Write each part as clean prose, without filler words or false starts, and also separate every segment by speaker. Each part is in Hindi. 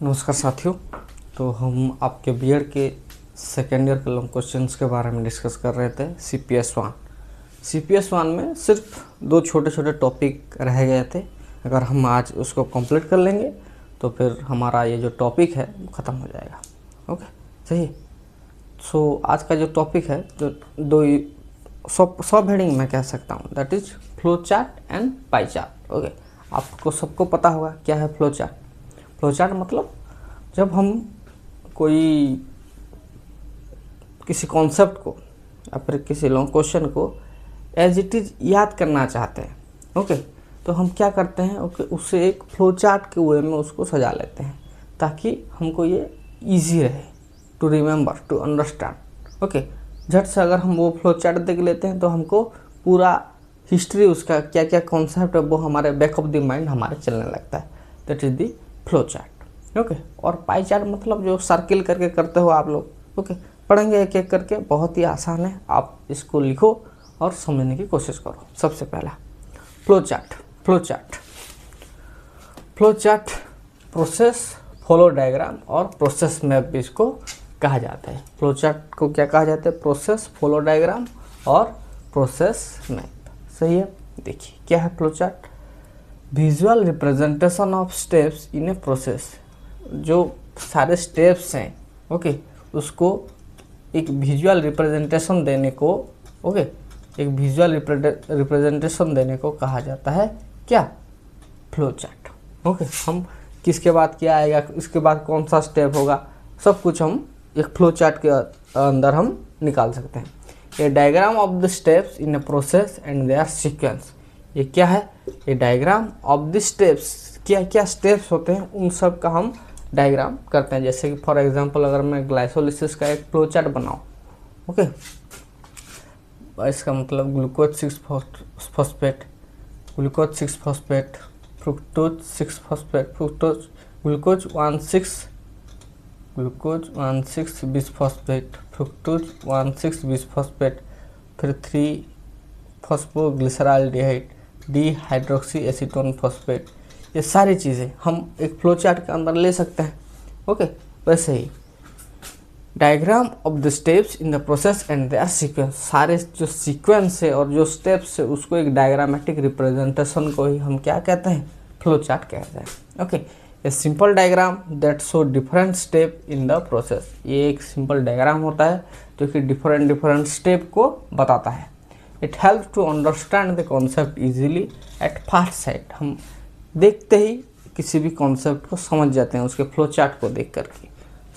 Speaker 1: नमस्कार साथियों। तो हम आपके बीएड के सेकेंड ईयर के लॉन्ग क्वेश्चंस के बारे में डिस्कस कर रहे थे। CPS1 में सिर्फ 2 छोटे छोटे टॉपिक रह गए थे। अगर हम आज उसको कंप्लीट कर लेंगे तो फिर हमारा ये जो टॉपिक है वो ख़त्म हो जाएगा। ओके, सही। सो आज का जो टॉपिक है जो दो सब हेडिंग में कह सकता हूँ, that is flow chart and pi chart. Okay, आपको सबको पता होगा क्या है फ्लो चार्ट। फ्लो चार्ट मतलब जब हम किसी कॉन्सेप्ट को या फिर किसी लॉन्ग क्वेश्चन को एज इट इज़ याद करना चाहते हैं, ओके, तो हम क्या करते हैं, ओके, उससे एक फ्लो चार्ट के वे में उसको सजा लेते हैं ताकि हमको ये इजी रहे to remember, to understand. Okay, झट से अगर हम वो फ्लो चार्ट देख लेते हैं तो हमको पूरा हिस्ट्री, उसका क्या क्या कॉन्सेप्ट है वो हमारे बैक ऑफ द माइंड हमारे चलने लगता है। That is the flow chart. Okay, और पाई चार्ट मतलब जो सर्किल करके करते हो आप लोग। ओके, पढ़ेंगे एक एक करके, बहुत ही आसान है। आप इसको लिखो और समझने की कोशिश करो। सबसे पहला flow chart process flow diagram और प्रोसेस मैप भी इसको कहा जाता है। फ्लो चार्ट को क्या कहा जाता है? प्रोसेस फ्लो डायग्राम और प्रोसेस मैप। सही है। देखिए क्या है flow chart? Visual representation of steps in a process. जो सारे स्टेप्स हैं, ओके, उसको एक विजुअल रिप्रेजेंटेशन देने को, ओके, एक विजुअल रिप्रेजेंटेशन देने को कहा जाता है क्या? Flow chart. ओके, हम किसके बाद क्या आएगा, इसके बाद कौन सा स्टेप होगा, सब कुछ हम एक फ्लो चार्ट के अंदर हम निकाल सकते हैं। A diagram of the steps in a process and their sequence. ये क्या है? ये डायग्राम ऑफ द स्टेप्स, क्या क्या स्टेप्स होते हैं उन सब का हम डायग्राम करते हैं। जैसे कि फॉर एग्जांपल अगर मैं ग्लाइकोलिसिस का एक फ्लो चार्ट बनाऊँ, ओके, इसका मतलब glucose 6 phosphate, glucose 6 phosphate, fructose 6 phosphate, fructose, glucose 1,6 bisphosphate, fructose 1,6 bisphosphate, फिर 3 फॉस्फोग्लिसराल्डिहाइड, डिहाइड्रोक्सी एसीटोन फॉस्फेट। ये सारी चीज़ें हम एक फ्लो चार्ट के अंदर ले सकते हैं। ओके, वैसे ही diagram of the steps in the process and their sequence. सारे जो सीक्वेंस है और जो स्टेप्स है उसको एक डायग्रामेटिक रिप्रेजेंटेशन को ही हम क्या कहते हैं? फ्लो चार्ट कहते हैं। Okay, a simple diagram that show different step in the process. ये एक सिंपल डायग्राम होता है जो कि डिफरेंट स्टेप को बताता है। It help to understand the concept easily at first sight. हम देखते ही किसी भी कॉन्सेप्ट को समझ जाते हैं उसके फ्लो चार्ट को देख करके।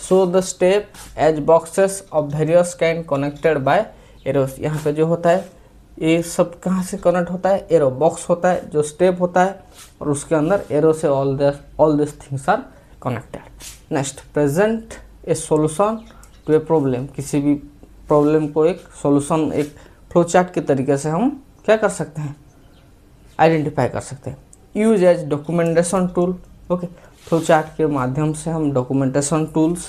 Speaker 1: So the step as boxes of various kind connected by arrows. यहाँ पे जो होता है ये सब कहाँ से कनेक्ट होता है? एरो बॉक्स होता है, जो स्टेप होता है और उसके अंदर एरो से all this things are connected. Next, present a solution to a problem. किसी भी प्रॉब्लम को एक सोल्यूशन एक फ्लो चार्ट के तरीके से हम क्या कर सकते हैं? आइडेंटिफाई कर सकते हैं। Use as documentation tool. Okay, flow chart के माध्यम से हम documentation tools,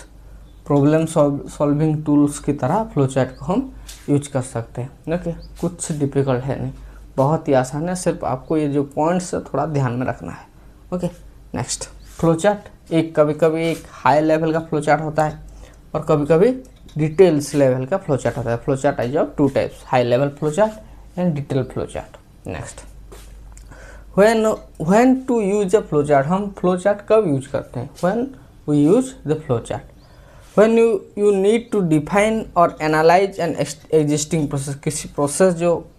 Speaker 1: problem solving tools की तरह फ्लो चार्ट को हम यूज कर सकते हैं। ओके, कुछ डिफिकल्ट है नहीं, बहुत ही आसान है। सिर्फ आपको ये जो पॉइंट्स है थोड़ा ध्यान में रखना है। ओके, नेक्स्ट, फ्लो चार्ट एक कभी कभी एक हाई लेवल का फ्लो चार्ट होता है और कभी कभी डिटेल्स लेवल का फ्लो चार्ट होता है। Flow chart is of 2 types, high level flow chart and detail flow chart. Next, when to use a flow chart. हम फ्लो चार्ट कब यूज करते हैं? when we use the flow chart when you need to define or analyze an existing process। किसी प्रोसेस जो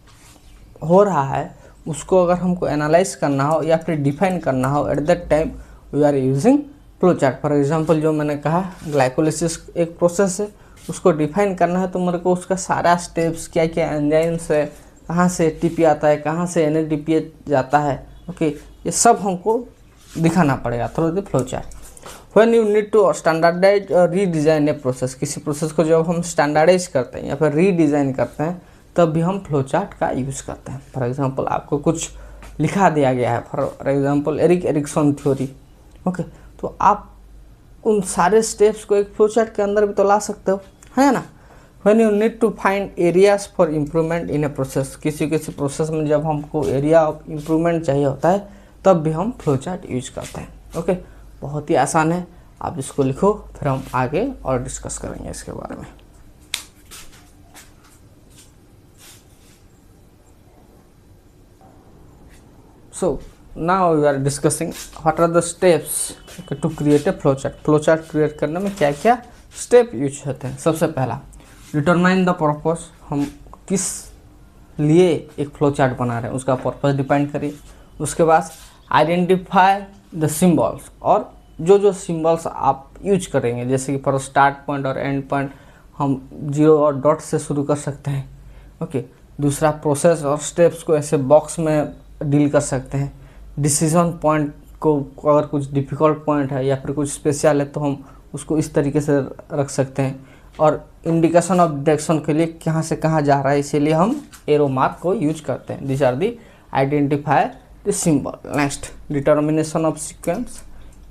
Speaker 1: हो रहा है उसको अगर हमको एनालाइज करना हो या फिर डिफाइन करना हो, at that time we are using flow chart. For example जो मैंने कहा ग्लाइकोलिसिस एक प्रोसेस है, उसको डिफाइन करना है तो मेरे को उसका सारा स्टेप्स, क्या क्या एंजाइम्स है, कहाँ से एटीपी आता है, कहाँ से एनएडीपी जाता है, ओके, ये सब हमको दिखाना पड़ेगा through the flow chart. When you need to standardize और रीडिज़ाइन ए प्रोसेस। किसी प्रोसेस को जब हम स्टैंडर्डाइज करते हैं या फिर रीडिज़ाइन करते हैं तब भी हम फ्लो चार्ट का यूज़ करते हैं। फॉर एग्जांपल आपको कुछ लिखा दिया गया है, for example Ericsson theory, okay, तो आप उन सारे स्टेप्स को एक फ्लो चार्ट के अंदर भी तो ला सकते हो, है ना। When you need to find areas for improvement in a process। किसी प्रोसेस में जब हमको एरिया ऑफ इम्प्रूवमेंट चाहिए होता है तब भी हम फ्लो चार्ट यूज करते हैं। ओके, बहुत ही आसान है। आप इसको लिखो, फिर हम आगे और डिस्कस करेंगे इसके बारे में। So now we are discussing what are the steps to create a flowchart. Flowchart create करने में क्या क्या स्टेप यूज होते हैं। सबसे पहला डिटरमाइन द पर्पस, हम किस लिए एक फ्लोचार्ट बना रहे हैं उसका पर्पस डिफाइन करिए। उसके बाद आइडेंटिफाई द सिंबल्स, और जो जो सिंबल्स आप यूज करेंगे, जैसे कि फॉर स्टार्ट पॉइंट और एंड पॉइंट हम जीरो और डॉट से शुरू कर सकते हैं। ओके, दूसरा प्रोसेस और स्टेप्स को ऐसे बॉक्स में डील कर सकते हैं। डिसीजन पॉइंट को अगर कुछ डिफ़िकल्ट पॉइंट है या फिर कुछ स्पेशल है तो हम उसको इस तरीके से रख सकते हैं। और इंडिकेशन ऑफ डायरेक्शन के लिए कहाँ से कहाँ जा रहा है, इसीलिए हम एरो मार्क को यूज करते हैं। This are the identify the symbol. Next determination of sequence,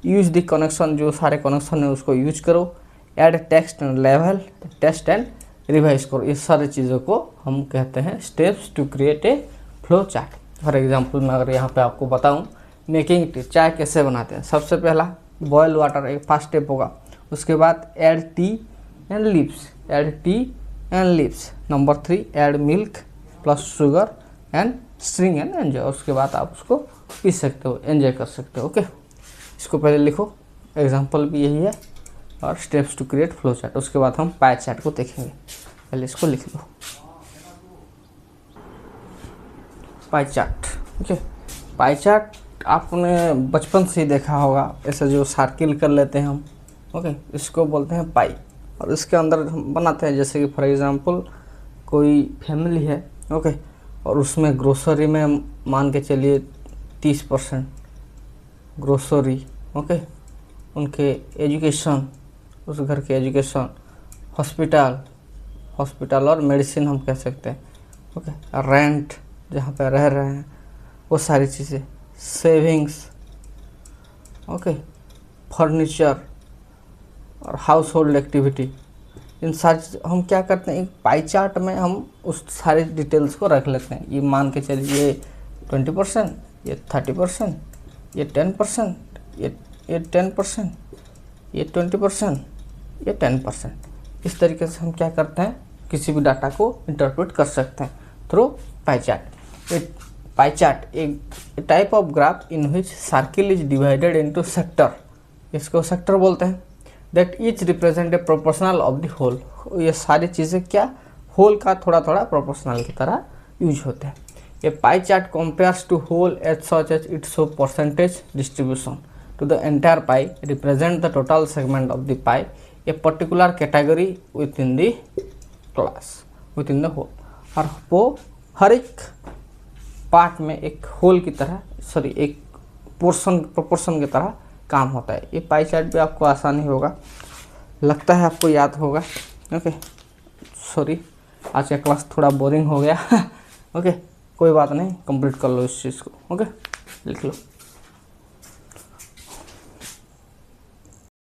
Speaker 1: use the connection, जो सारे कनेक्शन है उसको यूज करो। ऐड टेक्स्ट एंड लेवल, टेस्ट एंड रिवाइज करो। ये सारी चीज़ों को हम कहते हैं steps to create a flow chart. For example मैं अगर यहाँ पे आपको बताऊँ मेकिंग टी, चाय कैसे बनाते हैं। सबसे पहला बॉयल वाटर एक फर्स्ट स्टेप होगा। उसके बाद add T and leaves, add T and leaves. Number 3 add milk plus sugar and string and enjoy. उसके बाद आप उसको पी सकते हो, एंजॉय कर सकते हो। ओके, इसको पहले लिखो, एग्जाम्पल भी यही है, और steps to create flow chart. उसके बाद हम पाई चार्ट को देखेंगे। पहले इसको लिख लो, pie chart. Okay, pie chart आपने बचपन से ही देखा होगा, ऐसे जो सर्किल कर लेते हैं हम। ओके, इसको बोलते हैं पाई, और इसके अंदर हम बनाते हैं, जैसे कि फॉर एग्जांपल कोई फैमिली है। ओके, और उसमें ग्रोसरी में मान के चलिए 30% ग्रोसरी। ओके, उनके एजुकेशन, उस घर के एजुकेशन, हॉस्पिटल और मेडिसिन हम कह सकते हैं। ओके, रेंट जहाँ पे रह रहे हैं वो सारी चीज़ें, सेविंग्स, ओके, फर्नीचर और हाउस होल्ड एक्टिविटी, इन सारी हम क्या करते हैं एक पाई चार्ट में हम उस सारी डिटेल्स को रख लेते हैं। ये मान के चलिए ये 20%, ये 30%, ये 10%, ये 10%, ये 20%, ये 10%। इस तरीके से हम क्या करते हैं किसी भी डाटा को इंटरप्रेट कर सकते हैं through pie chart. Pie chart एक type of graph in which circle is divided into sector, इसको सेक्टर बोलते हैं, that each represent a proportional of the whole. ये सारी चीज़ें क्या होल का थोड़ा थोड़ा प्रोपोर्शनल की तरह यूज होते हैं। ये pie chart compares to whole as such as it show percentage distribution to the entire pie, represent the total segment of the pie, a particular category within the class within the whole. और वो हर एक पार्ट में एक होल की तरह, सॉरी एक प्रोपोर्शन की तरह काम होता है। ये पाई चार्ट भी आपको आसानी होगा, लगता है आपको याद होगा। ओके, सॉरी आज का क्लास थोड़ा बोरिंग हो गया। ओके, कोई बात नहीं, कंप्लीट कर लो इस चीज़ को। ओके, लिख लो।